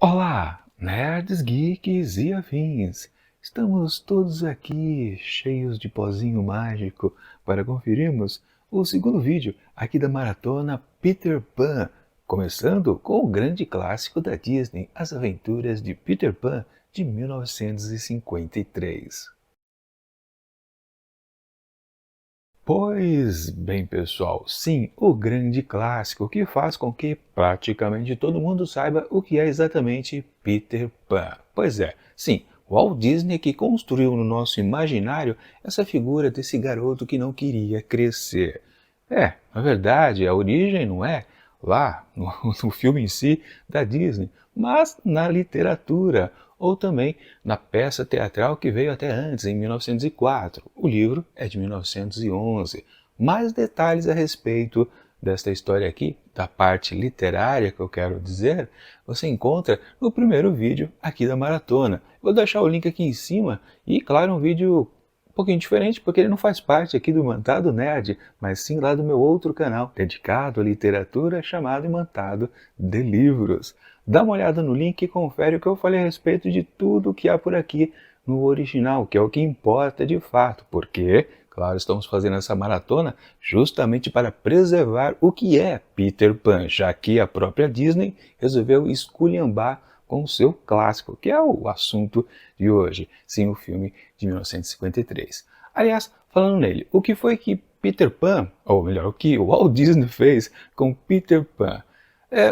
Olá, nerds, geeks e afins! Estamos todos aqui cheios de pozinho mágico para conferirmos o segundo vídeo aqui da maratona Peter Pan, começando com o grande clássico da Disney, As Aventuras de Peter Pan, de 1953. Pois bem, pessoal, sim, o grande clássico que faz com que praticamente todo mundo saiba o que é exatamente Peter Pan. Pois é, sim, Walt Disney que construiu no nosso imaginário essa figura desse garoto que não queria crescer. Na verdade, a origem não é lá no filme em si da Disney, mas na literatura, ou também na peça teatral que veio até antes, em 1904. O livro é de 1911. Mais detalhes a respeito desta história aqui, da parte literária que eu quero dizer, você encontra no primeiro vídeo aqui da maratona. Vou deixar o link aqui em cima e, claro, um vídeo um pouquinho diferente, porque ele não faz parte aqui do Imantado Nerd, mas sim lá do meu outro canal, dedicado à literatura, chamado Imantado de Livros. Dá uma olhada no link e confere o que eu falei a respeito de tudo que há por aqui no original, que é o que importa de fato, porque, claro, estamos fazendo essa maratona justamente para preservar o que é Peter Pan, já que a própria Disney resolveu esculhambar com o seu clássico, que é o assunto de hoje, sim, o filme de 1953. Aliás, falando nele, o que foi que Peter Pan, ou melhor, o que o Walt Disney fez com Peter Pan?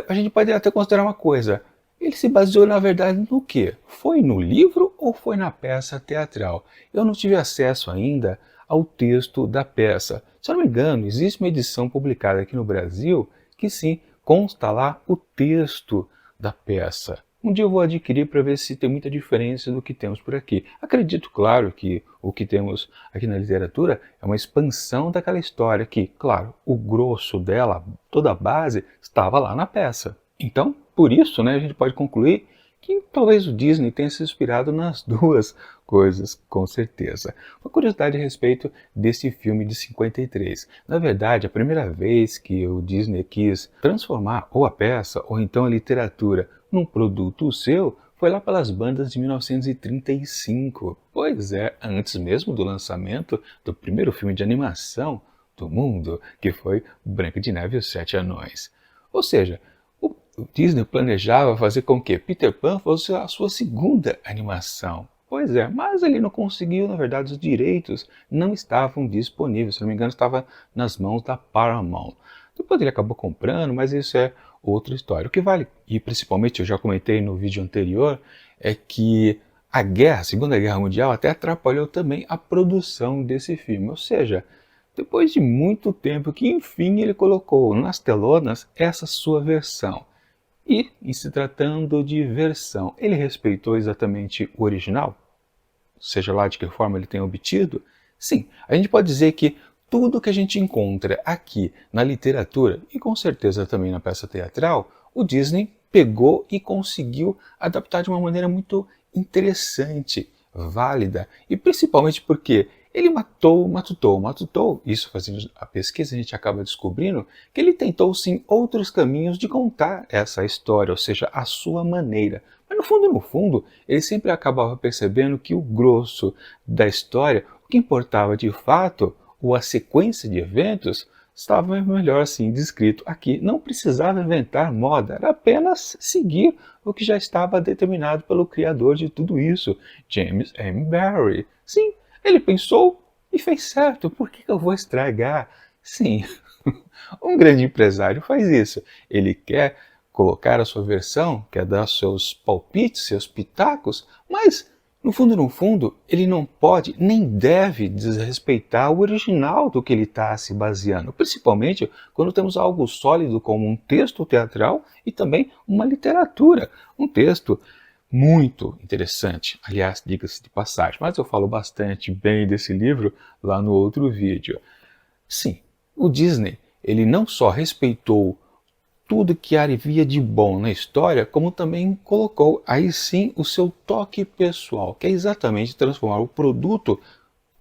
A gente pode até considerar uma coisa, ele se baseou na verdade no quê? Foi no livro ou foi na peça teatral? Eu não tive acesso ainda ao texto da peça. Se eu não me engano, existe uma edição publicada aqui no Brasil que sim, consta lá o texto da peça. Um dia eu vou adquirir para ver se tem muita diferença do que temos por aqui. Acredito, claro, que o que temos aqui na literatura é uma expansão daquela história que, claro, o grosso dela, toda a base, estava lá na peça. Então, por isso, a gente pode concluir que talvez o Disney tenha se inspirado nas duas coisas, com certeza. Uma curiosidade a respeito desse filme de 53. Na verdade, a primeira vez que o Disney quis transformar ou a peça ou então a literatura num produto seu foi lá pelas bandas de 1935. Pois é, antes mesmo do lançamento do primeiro filme de animação do mundo, que foi Branca de Neve e os Sete Anões. Ou seja, o Disney planejava fazer com que Peter Pan fosse a sua segunda animação. Pois é, mas ele não conseguiu, na verdade, os direitos não estavam disponíveis, se não me engano, estava nas mãos da Paramount. Depois ele acabou comprando, mas isso é outra história. O que vale, e principalmente eu já comentei no vídeo anterior, é que a Segunda Guerra Mundial até atrapalhou também a produção desse filme. Ou seja, depois de muito tempo que enfim ele colocou nas telonas essa sua versão. E, em se tratando de versão, ele respeitou exatamente o original? Seja lá de que forma ele tenha obtido? Sim, a gente pode dizer que tudo que a gente encontra aqui na literatura, e com certeza também na peça teatral, o Disney pegou e conseguiu adaptar de uma maneira muito interessante, válida, e principalmente porque ele matutou. Isso fazendo a pesquisa a gente acaba descobrindo que ele tentou sim outros caminhos de contar essa história, ou seja, a sua maneira. Mas no fundo, ele sempre acabava percebendo que o grosso da história, o que importava de fato, ou a sequência de eventos, estava melhor assim descrito aqui. Não precisava inventar moda, era apenas seguir o que já estava determinado pelo criador de tudo isso, James M. Barrie. Sim, ele pensou e fez certo, por que eu vou estragar? Sim, um grande empresário faz isso. Ele quer colocar a sua versão, quer dar seus palpites, seus pitacos, mas no fundo, ele não pode nem deve desrespeitar o original do que ele está se baseando, principalmente quando temos algo sólido como um texto teatral e também uma literatura, um texto muito interessante, aliás, diga-se de passagem, mas eu falo bastante bem desse livro lá no outro vídeo. Sim, o Disney, ele não só respeitou tudo que havia de bom na história, como também colocou aí sim o seu toque pessoal, que é exatamente transformar o produto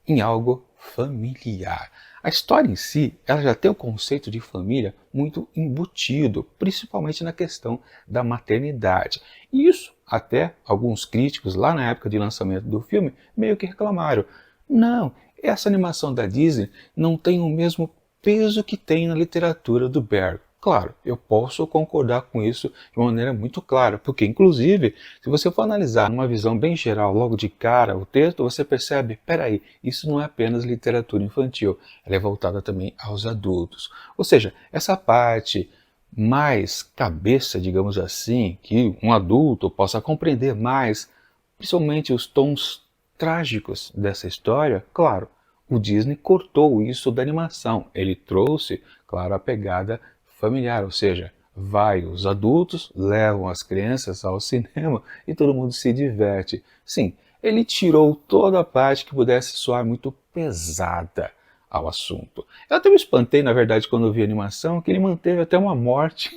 em algo familiar. A história em si, ela já tem o conceito de família muito embutido, principalmente na questão da maternidade. E isso até alguns críticos lá na época de lançamento do filme meio que reclamaram. Não, essa animação da Disney não tem o mesmo peso que tem na literatura do Barry. Claro, eu posso concordar com isso de uma maneira muito clara, porque inclusive, se você for analisar numa visão bem geral, logo de cara, o texto, você percebe, peraí, isso não é apenas literatura infantil, ela é voltada também aos adultos. Ou seja, essa parte mais cabeça, digamos assim, que um adulto possa compreender mais, principalmente os tons trágicos dessa história, claro, o Disney cortou isso da animação. Ele trouxe, claro, a pegada familiar, ou seja, os adultos levam as crianças ao cinema e todo mundo se diverte. Sim, ele tirou toda a parte que pudesse soar muito pesada ao assunto. Eu até me espantei, na verdade, quando eu vi a animação, que ele manteve até uma morte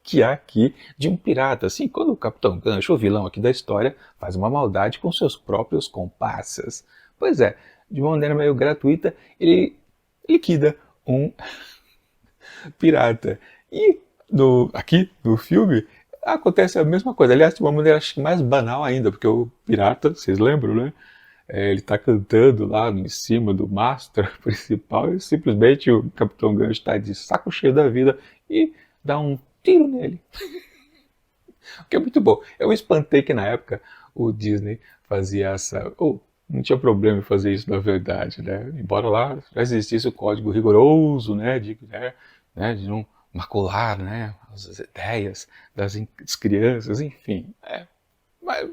que há aqui de um pirata. Assim, quando o Capitão Gancho, o vilão aqui da história, faz uma maldade com seus próprios comparsas. Pois é, de uma maneira meio gratuita, ele liquida um pirata. E aqui no filme acontece a mesma coisa. Aliás, de uma maneira acho que mais banal ainda, porque o pirata, vocês lembram, né? Ele está cantando lá em cima do Master principal e simplesmente o Capitão Gancho está de saco cheio da vida e dá um tiro nele. O que é muito bom. Eu me espantei que na época o Disney fazia essa... não tinha problema em fazer isso na verdade, né? Embora lá já existisse o código rigoroso, né? De não macular, né? As ideias das crianças, enfim. Mas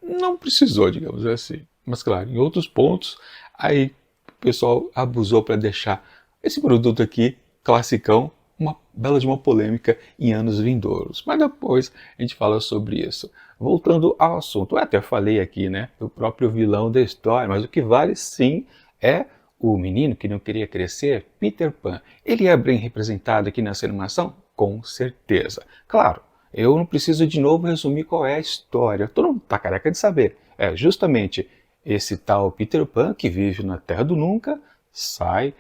não precisou, digamos assim. Mas claro, em outros pontos, aí o pessoal abusou para deixar esse produto aqui, classicão, uma bela de uma polêmica em anos vindouros. Mas depois a gente fala sobre isso. Voltando ao assunto, eu até falei aqui, né, do próprio vilão da história, mas o que vale sim é o menino que não queria crescer, Peter Pan. Ele é bem representado aqui nessa animação? Com certeza. Claro, eu não preciso de novo resumir qual é a história. Todo mundo está careca de saber. É justamente esse tal Peter Pan que vive na Terra do Nunca, sai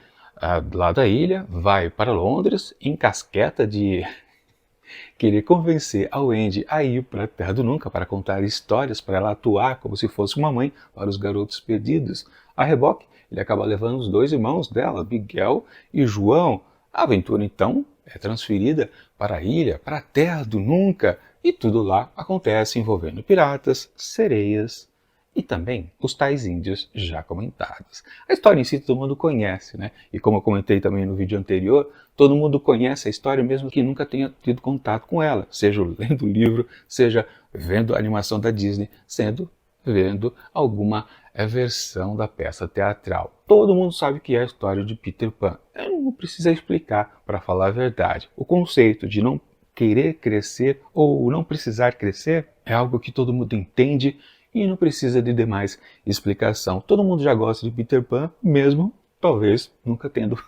lá da ilha, vai para Londres, encasqueta de querer convencer a Wendy a ir para a Terra do Nunca para contar histórias, para ela atuar como se fosse uma mãe para os garotos perdidos. A reboque, ele acaba levando os dois irmãos dela, Miguel e João. A aventura então é transferida para a ilha, para a Terra do Nunca, e tudo lá acontece envolvendo piratas, sereias e também os tais índios já comentados. A história em si todo mundo conhece, né? E como eu comentei também no vídeo anterior, todo mundo conhece a história mesmo que nunca tenha tido contato com ela, seja lendo o livro, seja vendo a animação da Disney, vendo alguma versão da peça teatral. Todo mundo sabe que é a história de Peter Pan. Eu não preciso explicar, para falar a verdade. O conceito de não querer crescer ou não precisar crescer é algo que todo mundo entende e não precisa de demais explicação. Todo mundo já gosta de Peter Pan, mesmo talvez nunca tendo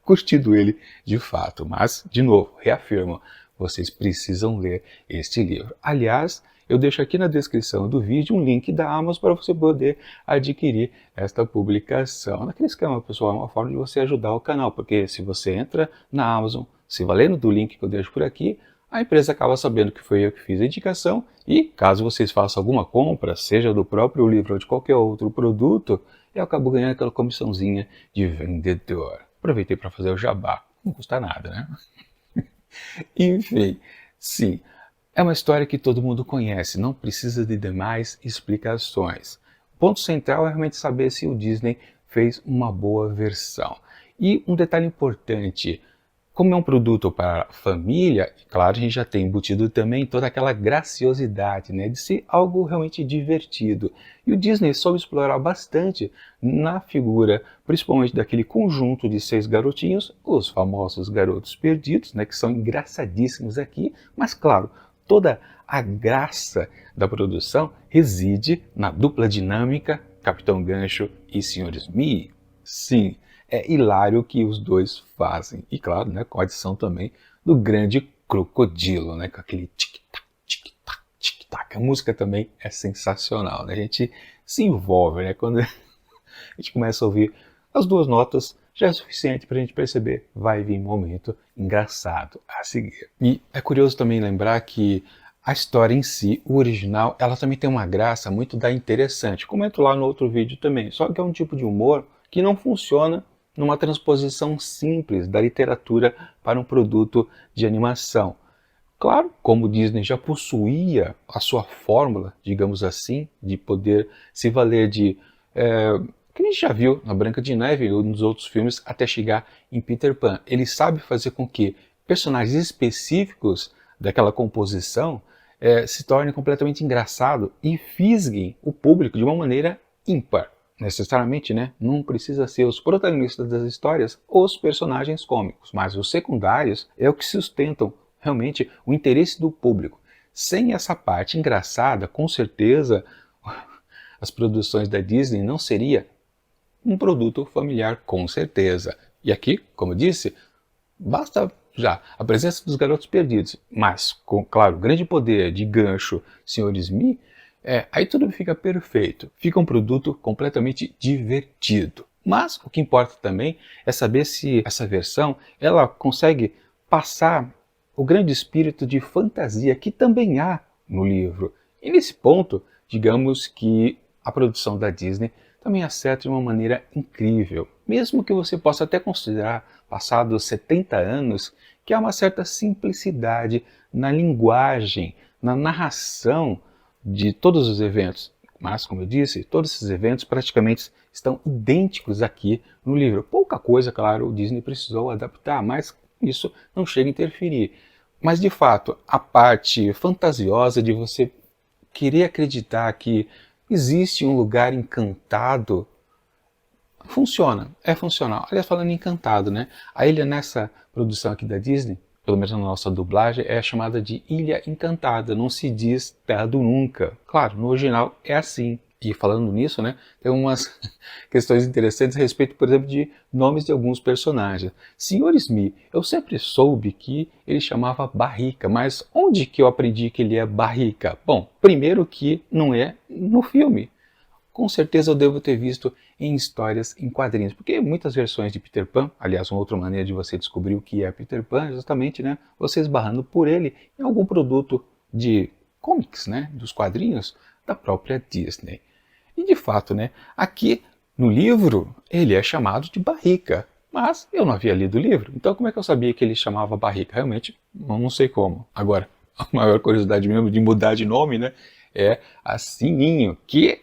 curtido ele de fato. Mas, de novo, reafirmo, vocês precisam ler este livro. Aliás, eu deixo aqui na descrição do vídeo um link da Amazon para você poder adquirir esta publicação. Naquele esquema, pessoal, é uma forma de você ajudar o canal, porque se você entra na Amazon, se valendo do link que eu deixo por aqui, a empresa acaba sabendo que foi eu que fiz a indicação e, caso vocês façam alguma compra, seja do próprio livro ou de qualquer outro produto, eu acabo ganhando aquela comissãozinha de vendedor. Aproveitei para fazer o jabá, não custa nada, né? Enfim, sim, é uma história que todo mundo conhece, não precisa de demais explicações. O ponto central é realmente saber se o Disney fez uma boa versão. E um detalhe importante, como é um produto para a família, claro, a gente já tem embutido também toda aquela graciosidade, né, de ser algo realmente divertido. E o Disney soube explorar bastante na figura, principalmente daquele conjunto de 6 garotinhos, os famosos garotos perdidos, né, que são engraçadíssimos aqui, mas claro, toda a graça da produção reside na dupla dinâmica Capitão Gancho e Sr. Smee. Sim, é hilário o que os dois fazem. E claro, né, com a adição também do grande crocodilo, né, com aquele tic-tac, tic-tac, tic-tac. A música também é sensacional, né? A gente se envolve, né? Quando a gente começa a ouvir as duas notas já é suficiente para a gente perceber, vai vir um momento engraçado a seguir. E é curioso também lembrar que a história em si, o original, ela também tem uma graça muito da interessante. Comento lá no outro vídeo também, só que é um tipo de humor que não funciona numa transposição simples da literatura para um produto de animação. Claro, como Disney já possuía a sua fórmula, digamos assim, de poder se valer de que a gente já viu na Branca de Neve ou nos outros filmes até chegar em Peter Pan. Ele sabe fazer com que personagens específicos daquela composição se tornem completamente engraçado e fisguem o público de uma maneira ímpar. Necessariamente, né? Não precisa ser os protagonistas das histórias os personagens cômicos, mas os secundários é o que sustentam realmente o interesse do público. Sem essa parte engraçada, com certeza as produções da Disney não seria um produto familiar, com certeza. E aqui, como eu disse, basta já a presença dos Garotos Perdidos, mas com, claro, grande poder de gancho, Sr. Smee, aí tudo fica perfeito. Fica um produto completamente divertido. Mas o que importa também é saber se essa versão ela consegue passar o grande espírito de fantasia que também há no livro. E nesse ponto, digamos que a produção da Disney também acerta de uma maneira incrível. Mesmo que você possa até considerar, passados 70 anos, que há uma certa simplicidade na linguagem, na narração de todos os eventos. Mas, como eu disse, todos esses eventos praticamente estão idênticos aqui no livro. Pouca coisa, claro, o Disney precisou adaptar, mas isso não chega a interferir. Mas, de fato, a parte fantasiosa de você querer acreditar que existe um lugar encantado funciona, é funcional. Aliás, falando em encantado, né? A ilha nessa produção aqui da Disney, pelo menos na nossa dublagem, é chamada de Ilha Encantada, não se diz Terra do Nunca. Claro, no original é assim. E falando nisso, né, tem umas questões interessantes a respeito, por exemplo, de nomes de alguns personagens. Sr. Smee, eu sempre soube que ele chamava Barrica, mas onde que eu aprendi que ele é Barrica? Bom, primeiro que não é no filme. Com certeza eu devo ter visto em histórias em quadrinhos, porque muitas versões de Peter Pan, aliás, uma outra maneira de você descobrir o que é Peter Pan, é justamente, né, você esbarrando por ele em algum produto de comics, né, dos quadrinhos da própria Disney. E de fato, né, aqui no livro ele é chamado de Barrica, mas eu não havia lido o livro, então como é que eu sabia que ele chamava Barrica? Realmente, não sei como. Agora, a maior curiosidade mesmo de mudar de nome, né, é a Sininho, que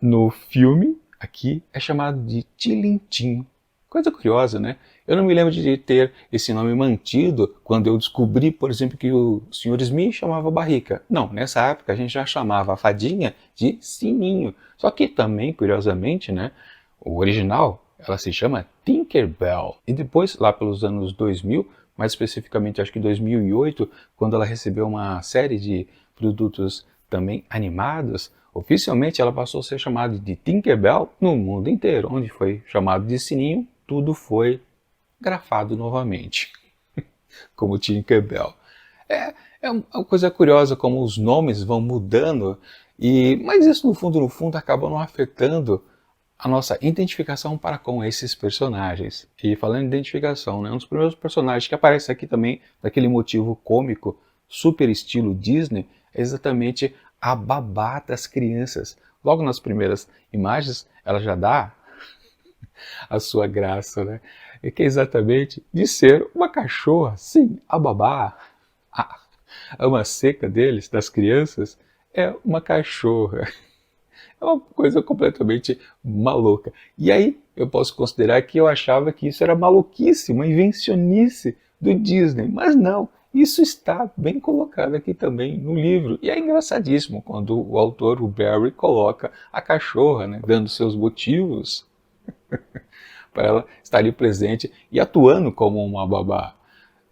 no filme aqui é chamado de Tilintim. Coisa curiosa, né? Eu não me lembro de ter esse nome mantido quando eu descobri, por exemplo, que o Sr. Smee chamava Barrica. Não, nessa época a gente já chamava a fadinha de Sininho. Só que também, curiosamente, né, o original, ela se chama Tinkerbell. E depois, lá pelos anos 2000, mais especificamente acho que 2008, quando ela recebeu uma série de produtos também animados, oficialmente ela passou a ser chamada de Tinkerbell no mundo inteiro. Onde foi chamado de Sininho, tudo foi grafado novamente, como Tinkerbell. É uma coisa curiosa como os nomes vão mudando, mas isso no fundo acaba não afetando a nossa identificação para com esses personagens. E falando em identificação, né, um dos primeiros personagens que aparece aqui também, daquele motivo cômico, super estilo Disney, é exatamente a babá das crianças. Logo nas primeiras imagens, ela já dá a sua graça, né? E que é exatamente de ser uma cachorra, sim, a babá, a ama seca deles, das crianças, é uma cachorra. É uma coisa completamente maluca. E aí eu posso considerar que eu achava que isso era maluquice, uma invencionice do Disney, mas não. Isso está bem colocado aqui também no livro. E é engraçadíssimo quando o autor, o Barry, coloca a cachorra, né, dando seus motivos para ela estar ali presente e atuando como uma babá.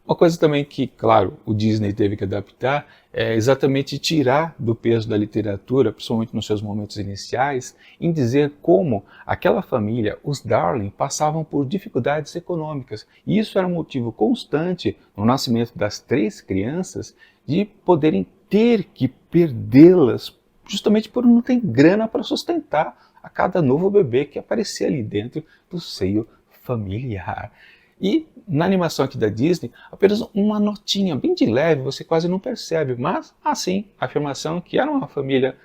Uma coisa também que, claro, o Disney teve que adaptar é exatamente tirar do peso da literatura, principalmente nos seus momentos iniciais, em dizer como aquela família, os Darling, passavam por dificuldades econômicas. E isso era um motivo constante no nascimento das 3 crianças de poderem ter que perdê-las justamente por não ter grana para sustentar a cada novo bebê que aparecia ali dentro do seio familiar. E na animação aqui da Disney, apenas uma notinha bem de leve, você quase não percebe, mas assim, a afirmação que era uma família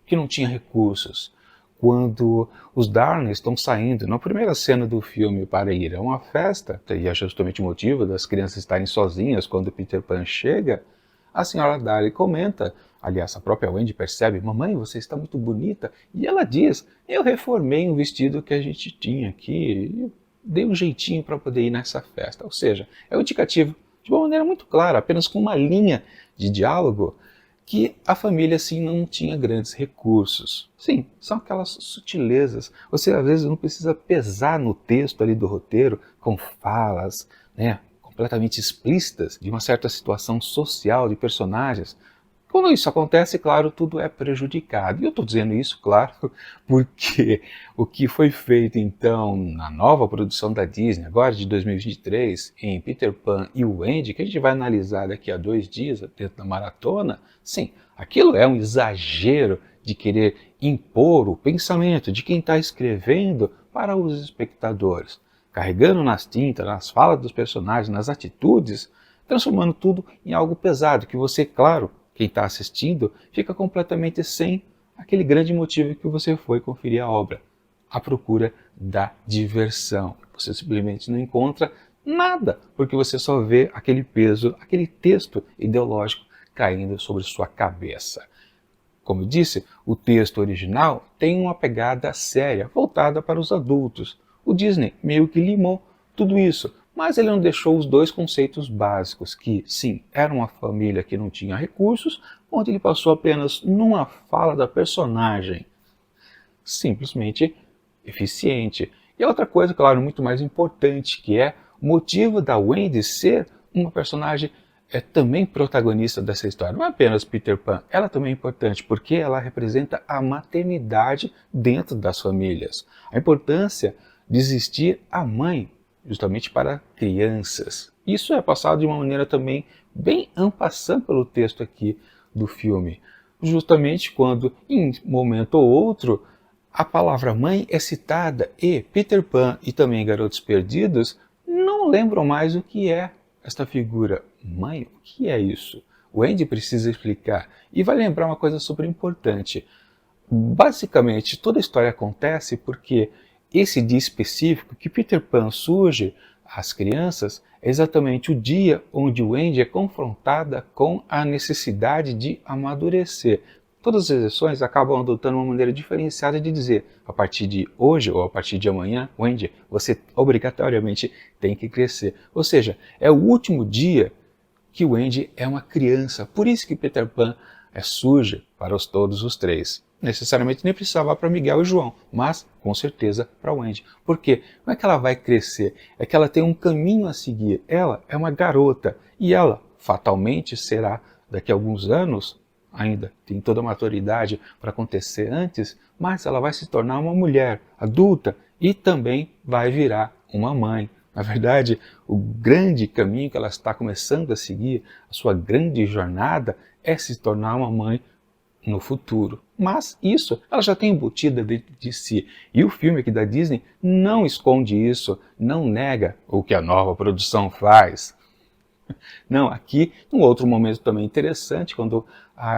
que não tinha recursos. Quando os Darling estão saindo na primeira cena do filme para ir a uma festa, e é justamente o motivo das crianças estarem sozinhas quando Peter Pan chega, a senhora Darling comenta, aliás, a própria Wendy percebe: mamãe, você está muito bonita, e ela diz: eu reformei um vestido que a gente tinha aqui, dei um jeitinho para poder ir nessa festa. Ou seja, é um indicativo, de uma maneira muito clara, apenas com uma linha de diálogo, que a família assim não tinha grandes recursos. Sim, são aquelas sutilezas. Você às vezes não precisa pesar no texto ali do roteiro com falas, né, completamente explícitas de uma certa situação social de personagens. Quando isso acontece, claro, tudo é prejudicado. E eu estou dizendo isso, claro, porque o que foi feito então na nova produção da Disney, agora de 2023, em Peter Pan e o Wendy, que a gente vai analisar daqui a 2 dias, dentro da maratona, sim, aquilo é um exagero de querer impor o pensamento de quem está escrevendo para os espectadores, carregando nas tintas, nas falas dos personagens, nas atitudes, transformando tudo em algo pesado, que você, claro, quem está assistindo, fica completamente sem aquele grande motivo que você foi conferir a obra, a procura da diversão. Você simplesmente não encontra nada, porque você só vê aquele peso, aquele texto ideológico caindo sobre sua cabeça. Como eu disse, o texto original tem uma pegada séria, voltada para os adultos. O Disney meio que limou tudo isso, mas ele não deixou os dois conceitos básicos, que sim, era uma família que não tinha recursos, onde ele passou apenas numa fala da personagem, simplesmente eficiente. E outra coisa, claro, muito mais importante, que é o motivo da Wendy ser uma personagem também protagonista dessa história. Não é apenas Peter Pan, ela também é importante, porque ela representa a maternidade dentro das famílias. A importância de existir a mãe, justamente para crianças. Isso é passado de uma maneira também bem en passant pelo texto aqui do filme. Justamente quando, em momento ou outro, a palavra mãe é citada e Peter Pan e também Garotos Perdidos não lembram mais o que é esta figura. Mãe, o que é isso? O Andy precisa explicar e vai lembrar uma coisa super importante. Basicamente, toda a história acontece porque esse dia específico que Peter Pan surge às crianças é exatamente o dia onde Wendy é confrontada com a necessidade de amadurecer. Todas as exceções acabam adotando uma maneira diferenciada de dizer: a partir de hoje ou a partir de amanhã, Wendy, você obrigatoriamente tem que crescer. Ou seja, é o último dia que Wendy é uma criança. Por isso que Peter Pan surge para todos os três. Necessariamente nem precisava para Miguel e João, mas com certeza para Wendy. Por quê? Não é que ela vai crescer, é que ela tem um caminho a seguir. Ela é uma garota e ela fatalmente será, daqui a alguns anos, ainda tem toda a maturidade para acontecer antes, mas ela vai se tornar uma mulher adulta e também vai virar uma mãe. Na verdade, o grande caminho que ela está começando a seguir, a sua grande jornada, é se tornar uma mãe no futuro. Mas isso ela já tem embutida dentro de si. E o filme aqui da Disney não esconde isso, não nega o que a nova produção faz. Não, aqui, um outro momento também interessante, quando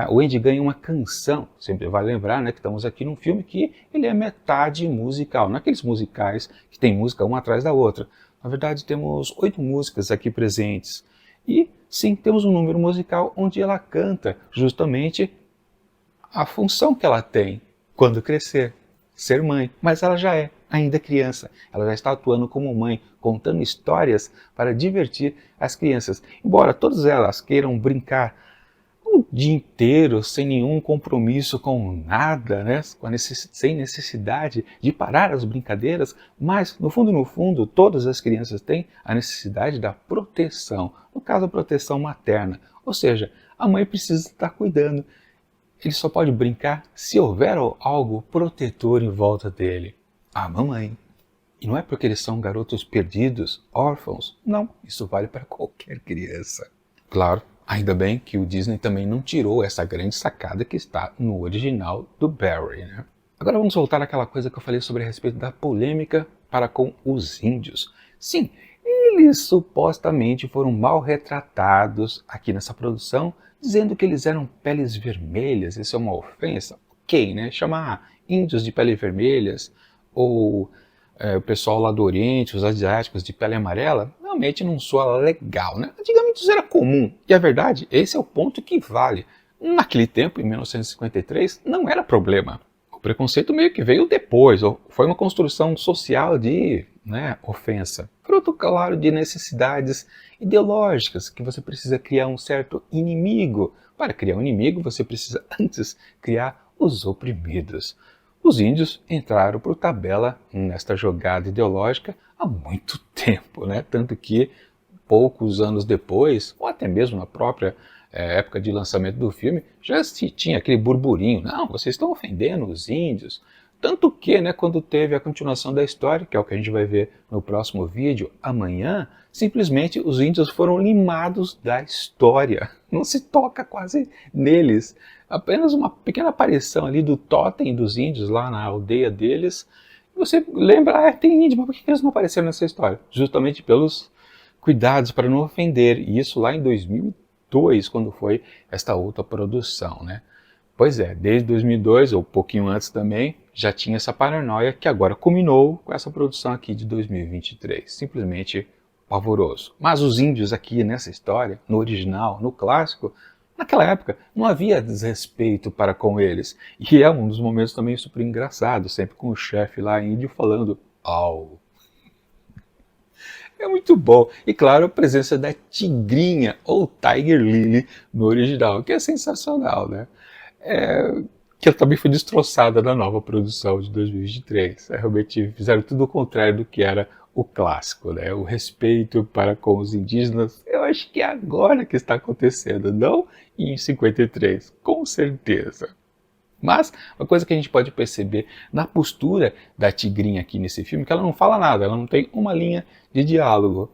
o Andy ganha uma canção. Sempre vai lembrar, né, que estamos aqui num filme que ele é metade musical, naqueles musicais que tem música uma atrás da outra. Na verdade, temos 8 músicas aqui presentes. E, sim, temos um número musical onde ela canta justamente a função que ela tem quando crescer, ser mãe. Mas ela já é ainda criança, ela já está atuando como mãe, contando histórias para divertir as crianças. Embora todas elas queiram brincar o dia inteiro, sem nenhum compromisso com nada, né? Sem necessidade de parar as brincadeiras, mas no fundo, todas as crianças têm a necessidade da proteção, no caso a proteção materna, ou seja, a mãe precisa estar cuidando. Ele só pode brincar se houver algo protetor em volta dele. A mamãe. E não é porque eles são garotos perdidos, órfãos. Não, isso vale para qualquer criança. Claro, ainda bem que o Disney também não tirou essa grande sacada que está no original do Barry, né? Agora vamos voltar àquela coisa que eu falei sobre a respeito da polêmica para com os índios. Sim, eles supostamente foram mal retratados aqui nessa produção, dizendo que eles eram peles vermelhas. Isso é uma ofensa? Ok, né? Chamar índios de peles vermelhas ou o pessoal lá do Oriente, os asiáticos de pele amarela, realmente não soa legal, né? Antigamente isso era comum, e a verdade, esse é o ponto que vale. Naquele tempo, em 1953, não era problema. O preconceito meio que veio depois, ou foi uma construção social de, né, ofensa. Fruto, claro, de necessidades ideológicas, que você precisa criar um certo inimigo. Para criar um inimigo, você precisa antes criar os oprimidos. Os índios entraram por tabela nesta jogada ideológica há muito tempo, né? Tanto que poucos anos depois, ou até mesmo na própria época de lançamento do filme, já se tinha aquele burburinho, não, vocês estão ofendendo os índios. Tanto que, né, quando teve a continuação da história, que é o que a gente vai ver no próximo vídeo, amanhã, simplesmente os índios foram limados da história. Não se toca quase neles. Apenas uma pequena aparição ali do totem dos índios lá na aldeia deles. Você lembra, tem índio, mas por que eles não apareceram nessa história? Justamente pelos cuidados para não ofender. E isso lá em 2002, quando foi esta outra produção, né? Pois é, desde 2002, ou um pouquinho antes também, já tinha essa paranoia que agora culminou com essa produção aqui de 2023. Simplesmente pavoroso. Mas os índios aqui nessa história, no original, no clássico, naquela época não havia desrespeito para com eles. E é um dos momentos também super engraçados, sempre com o chefe lá índio falando au. É muito bom. E claro, a presença da tigrinha, ou Tiger Lily, no original, que é sensacional, né? Que ela também foi destroçada na nova produção de 2023. Realmente fizeram tudo o contrário do que era o clássico, né? O respeito para com os indígenas, eu acho que é agora que está acontecendo, não em 53, com certeza. Mas uma coisa que a gente pode perceber na postura da tigrinha aqui nesse filme, que ela não fala nada, ela não tem uma linha de diálogo.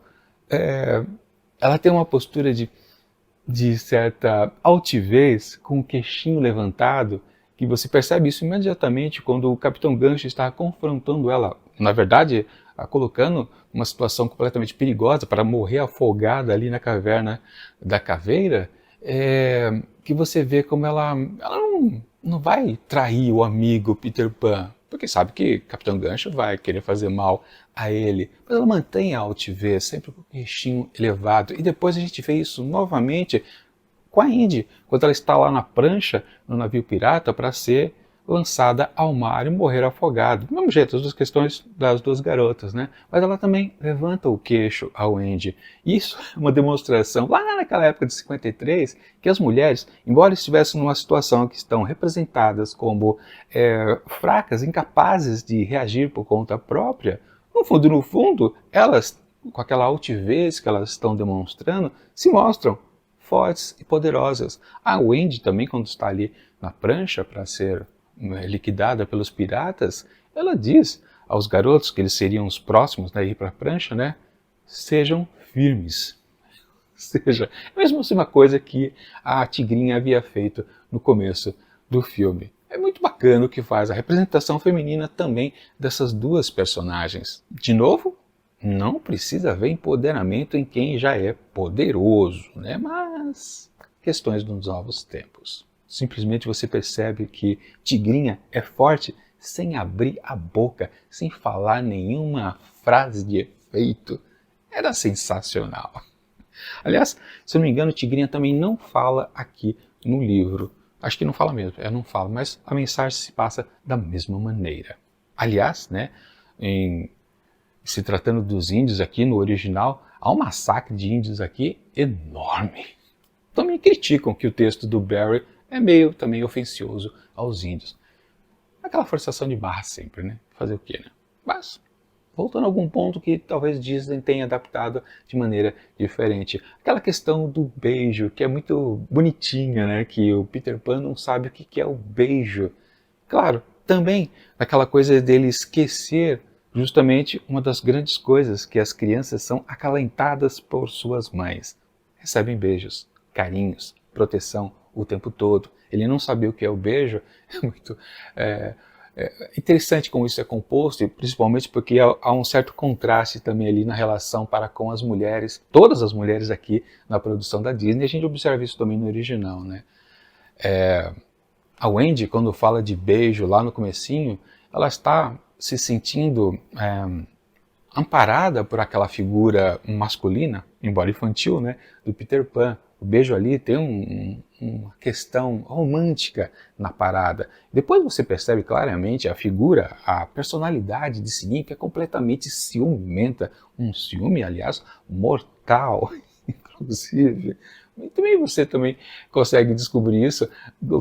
Ela tem uma postura de certa altivez, com o queixinho levantado, que você percebe isso imediatamente quando o Capitão Gancho está confrontando ela, na verdade, a colocando numa situação completamente perigosa para morrer afogada ali na caverna da caveira, que você vê como ela não vai trair o amigo Peter Pan, porque sabe que Capitão Gancho vai querer fazer mal a ele, mas ela mantém a altivez, sempre com o queixinho elevado, e depois a gente vê isso novamente com a Indy, quando ela está lá na prancha, no navio pirata, para ser lançada ao mar e morrer afogada. Do mesmo jeito, as duas questões das duas garotas, né? Mas ela também levanta o queixo ao Andy. Isso é uma demonstração, lá naquela época de 53, que as mulheres, embora estivessem numa situação que estão representadas como fracas, incapazes de reagir por conta própria, no fundo, elas, com aquela altivez que elas estão demonstrando, se mostram fortes e poderosas. A Wendy também, quando está ali na prancha para ser liquidada pelos piratas, ela diz aos garotos que eles seriam os próximos a ir para a prancha, né? Sejam firmes. Seja, mesmo assim uma coisa que a tigrinha havia feito no começo do filme. É muito bacana o que faz a representação feminina também dessas duas personagens. De novo, não precisa haver empoderamento em quem já é poderoso, né? Mas questões dos novos tempos. Simplesmente você percebe que Tigrinha é forte sem abrir a boca, sem falar nenhuma frase de efeito. Era sensacional. Aliás, se eu não me engano, Tigrinha também não fala aqui no livro. Acho que não fala mesmo, não fala, mas a mensagem se passa da mesma maneira. Aliás, né, se tratando dos índios aqui no original, há um massacre de índios aqui enorme. Também criticam que o texto do Barry é meio também ofensioso aos índios. Aquela forçação de barra sempre, né? Fazer o quê, né? Mas, voltando a algum ponto que talvez Disney tenha adaptado de maneira diferente. Aquela questão do beijo, que é muito bonitinha, né? Que o Peter Pan não sabe o que é o beijo. Claro, também aquela coisa dele esquecer justamente uma das grandes coisas que as crianças são acalentadas por suas mães. Recebem beijos, carinhos, proteção o tempo todo. Ele não saber o que é o beijo é muito É interessante como isso é composto, e principalmente porque há um certo contraste também ali na relação para com as mulheres, todas as mulheres aqui na produção da Disney, a gente observa isso também no original, né? A Wendy, quando fala de beijo lá no comecinho, ela está se sentindo amparada por aquela figura masculina, embora infantil, né, do Peter Pan. O beijo ali tem uma questão romântica na parada. Depois você percebe claramente a figura, a personalidade de Sininho, que é completamente ciumenta. Um ciúme, aliás, mortal, inclusive. E também você também consegue descobrir isso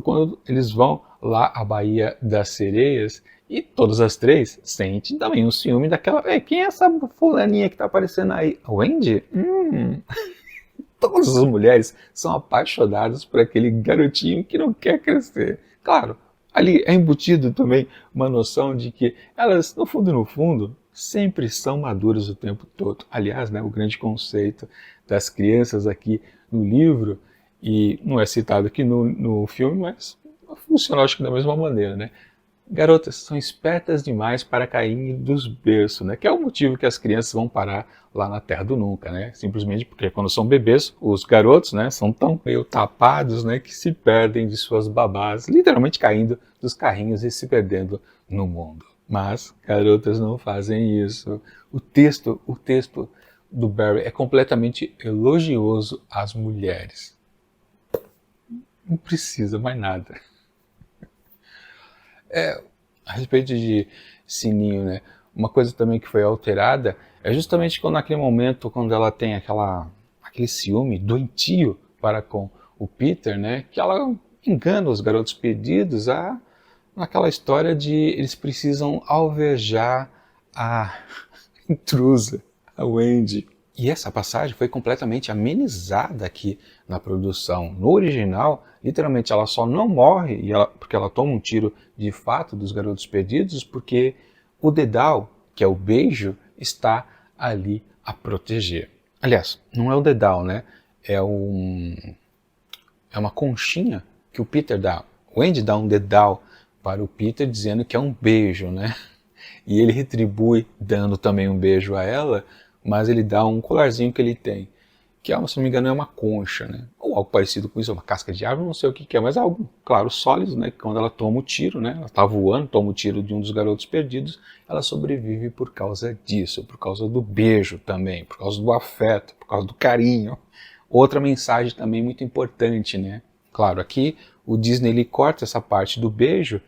quando eles vão lá à Baía das Sereias e todas as três sentem também um ciúme daquela. Quem é essa fulaninha que tá aparecendo aí? A Wendy? Todas as mulheres são apaixonadas por aquele garotinho que não quer crescer. Claro, ali é embutido também uma noção de que elas, no fundo, sempre são maduras o tempo todo. Aliás, né, o grande conceito das crianças aqui no livro, e não é citado aqui no filme, mas funciona acho que da mesma maneira, né? Garotas são espertas demais para caírem dos berços, né? Que é o motivo que as crianças vão parar lá na Terra do Nunca, né? Simplesmente porque quando são bebês, os garotos, né, são tão meio tapados, né, que se perdem de suas babás, literalmente caindo dos carrinhos e se perdendo no mundo. Mas garotas não fazem isso. O texto do Barry é completamente elogioso às mulheres. Não precisa mais nada. A respeito de Sininho, né? Uma coisa também que foi alterada é justamente quando naquele momento, quando ela tem aquele ciúme doentio para com o Peter, né? Que ela engana os garotos perdidos naquela história de eles precisam alvejar a intrusa, a Wendy. E essa passagem foi completamente amenizada aqui na produção. No original, literalmente, ela só não morre porque ela toma um tiro de fato dos garotos perdidos, porque o dedal, que é o beijo, está ali a proteger. Aliás, não é o dedal, né? É uma conchinha que o Peter dá. O Andy dá um dedal para o Peter dizendo que é um beijo, né? E ele retribui dando também um beijo a ela, mas ele dá um colarzinho que ele tem, que se não me engano é uma concha, né? Ou algo parecido com isso, uma casca de árvore, não sei o que é, mas é algo, claro, sólido, né? Quando ela toma o tiro, né? Ela está voando, toma o tiro de um dos garotos perdidos, ela sobrevive por causa disso, por causa do beijo também, por causa do afeto, por causa do carinho. Outra mensagem também muito importante, né? Claro, aqui o Disney ele corta essa parte do beijo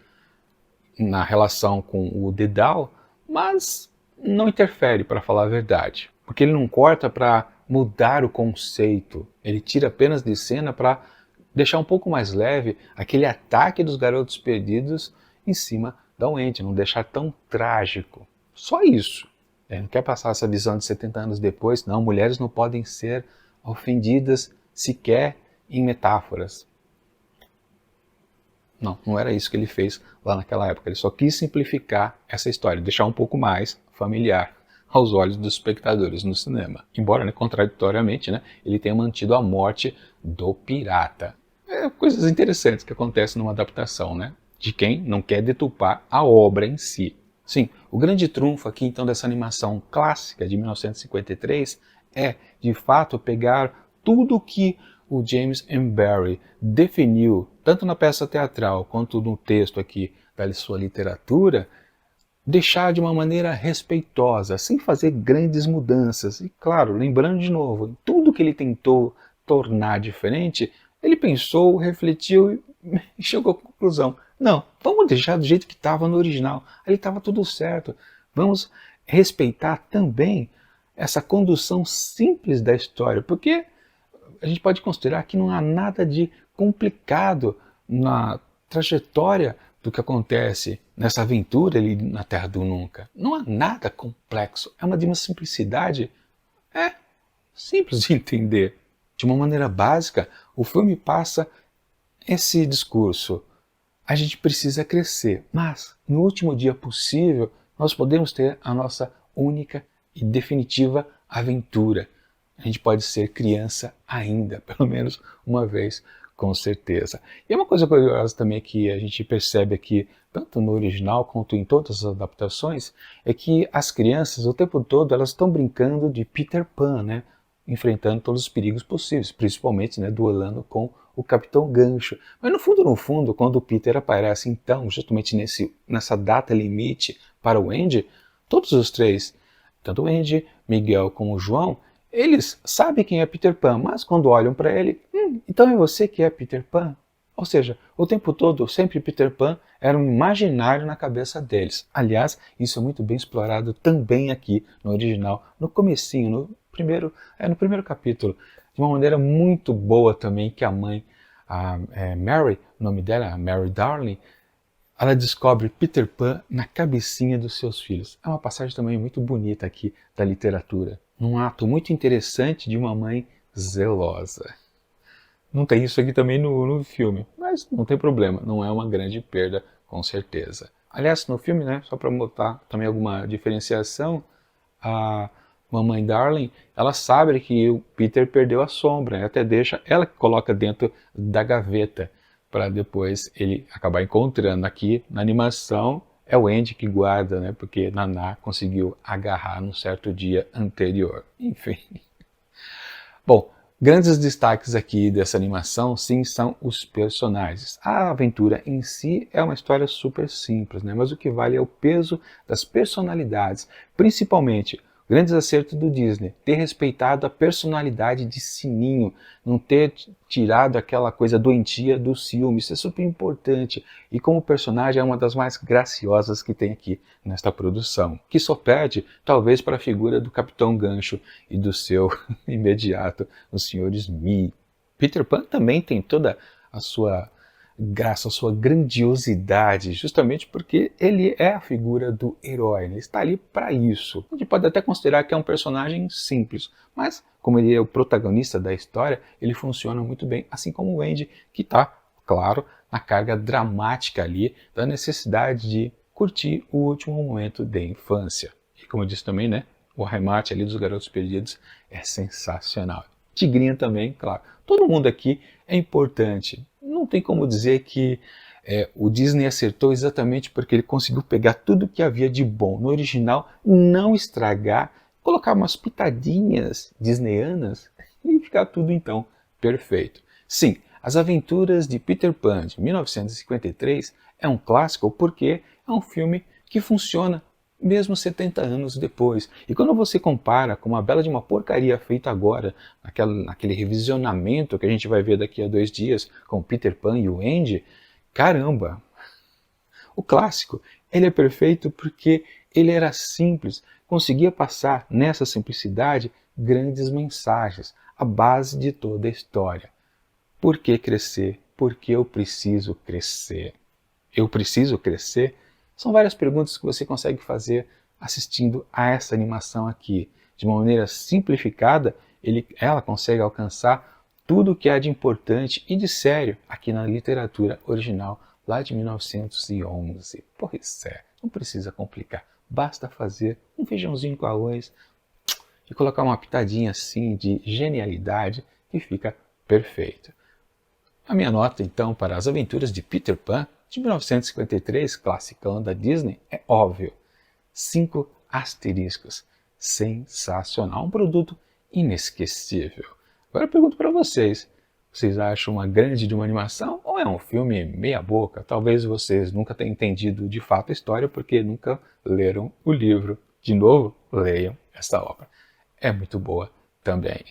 na relação com o dedal, mas não interfere, para falar a verdade, porque ele não corta para mudar o conceito, ele tira apenas de cena para deixar um pouco mais leve aquele ataque dos garotos perdidos em cima da Wendy, não deixar tão trágico. Só isso. Ele não quer passar essa visão de 70 anos depois, não, mulheres não podem ser ofendidas sequer em metáforas. Não, não era isso que ele fez lá naquela época. Ele só quis simplificar essa história, deixar um pouco mais familiar aos olhos dos espectadores no cinema. Embora, né, contraditoriamente, né, ele tenha mantido a morte do pirata. Coisas interessantes que acontecem numa adaptação, né, de quem não quer deturpar a obra em si. Sim, o grande trunfo aqui então dessa animação clássica de 1953 é, de fato, pegar tudo que o James M. Barrie definiu, tanto na peça teatral quanto no texto aqui da sua literatura, deixar de uma maneira respeitosa, sem fazer grandes mudanças. E claro, lembrando de novo, tudo que ele tentou tornar diferente, ele pensou, refletiu e chegou à conclusão. Não, vamos deixar do jeito que estava no original. Ali estava tudo certo. Vamos respeitar também essa condução simples da história, porque a gente pode considerar que não há nada de complicado na trajetória do que acontece nessa aventura ali na Terra do Nunca. Não há nada complexo, é de uma simplicidade simples de entender. De uma maneira básica, o filme passa esse discurso. A gente precisa crescer, mas no último dia possível, nós podemos ter a nossa única e definitiva aventura. A gente pode ser criança ainda, pelo menos uma vez, com certeza. E uma coisa curiosa também que a gente percebe aqui, tanto no original quanto em todas as adaptações, é que as crianças, o tempo todo, elas estão brincando de Peter Pan, né? Enfrentando todos os perigos possíveis, principalmente, né, duelando com o Capitão Gancho. Mas no fundo, quando o Peter aparece, então, justamente nessa data limite para o Andy, todos os três, tanto o Andy, Miguel como o João, eles sabem quem é Peter Pan, mas quando olham para ele, então é você que é Peter Pan? Ou seja, o tempo todo, sempre Peter Pan era um imaginário na cabeça deles. Aliás, isso é muito bem explorado também aqui no original, no comecinho, no primeiro capítulo, de uma maneira muito boa também, que a mãe, Mary, o nome dela é Mary Darling, ela descobre Peter Pan na cabecinha dos seus filhos. É uma passagem também muito bonita aqui da literatura. Um ato muito interessante de uma mãe zelosa. Não tem isso aqui também no filme, mas não tem problema, não é uma grande perda, com certeza. Aliás, no filme, né, só para botar também alguma diferenciação, a mamãe Darling, ela sabe que o Peter perdeu a sombra, até deixa, ela que coloca dentro da gaveta, para depois ele acabar encontrando. Aqui na animação é o Andy que guarda, né, porque Naná conseguiu agarrar num certo dia anterior. Enfim. Bom, grandes destaques aqui dessa animação, sim, são os personagens. A aventura em si é uma história super simples, né? Mas o que vale é o peso das personalidades, principalmente o grande acerto do Disney, ter respeitado a personalidade de Sininho, não ter tirado aquela coisa doentia do ciúme, isso é super importante. E como personagem é uma das mais graciosas que tem aqui nesta produção, que só perde talvez para a figura do Capitão Gancho e do seu imediato, o Sr. Smee. Peter Pan também tem toda a sua graça, a sua grandiosidade, justamente porque ele é a figura do herói, ele está ali para isso. A gente pode até considerar que é um personagem simples, mas como ele é o protagonista da história, ele funciona muito bem, assim como o Andy, que está, claro, na carga dramática ali da necessidade de curtir o último momento da infância. E como eu disse também, né, o arremate ali dos Garotos Perdidos é sensacional. Tigrinho também, claro. Todo mundo aqui é importante. Não tem como dizer que o Disney acertou exatamente porque ele conseguiu pegar tudo que havia de bom no original, não estragar, colocar umas pitadinhas disneyanas e ficar tudo então perfeito. Sim, As Aventuras de Peter Pan, de 1953, é um clássico porque é um filme que funciona mesmo 70 anos depois. E quando você compara com uma bela de uma porcaria feita agora, naquele revisionamento que a gente vai ver daqui a 2 dias com o Peter Pan e o Andy, caramba! O clássico, ele é perfeito porque ele era simples, conseguia passar nessa simplicidade grandes mensagens, a base de toda a história. Por que crescer? Por que eu preciso crescer? Eu preciso crescer? São várias perguntas que você consegue fazer assistindo a essa animação aqui. De uma maneira simplificada, ela consegue alcançar tudo o que há de importante e de sério aqui na literatura original lá de 1911. Pois é, não precisa complicar. Basta fazer um feijãozinho com arroz e colocar uma pitadinha assim de genialidade que fica perfeito. A minha nota, então, para As Aventuras de Peter Pan, de 1953, classicão da Disney, é óbvio. 5 asteriscos. Sensacional. Um produto inesquecível. Agora eu pergunto para vocês. Vocês acham uma grande de uma animação ou é um filme meia boca? Talvez vocês nunca tenham entendido de fato a história porque nunca leram o livro. De novo, leiam essa obra. É muito boa também.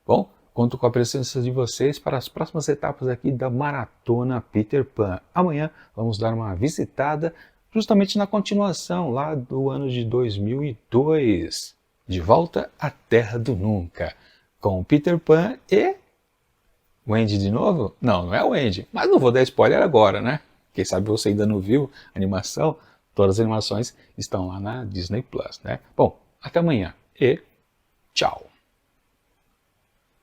Bom, conto com a presença de vocês para as próximas etapas aqui da Maratona Peter Pan. Amanhã vamos dar uma visitada justamente na continuação lá do ano de 2002. De volta à Terra do Nunca. Com Peter Pan e... o Andy de novo? Não, não é o Andy. Mas não vou dar spoiler agora, né? Quem sabe você ainda não viu a animação? Todas as animações estão lá na Disney Plus, né? Bom, até amanhã e tchau!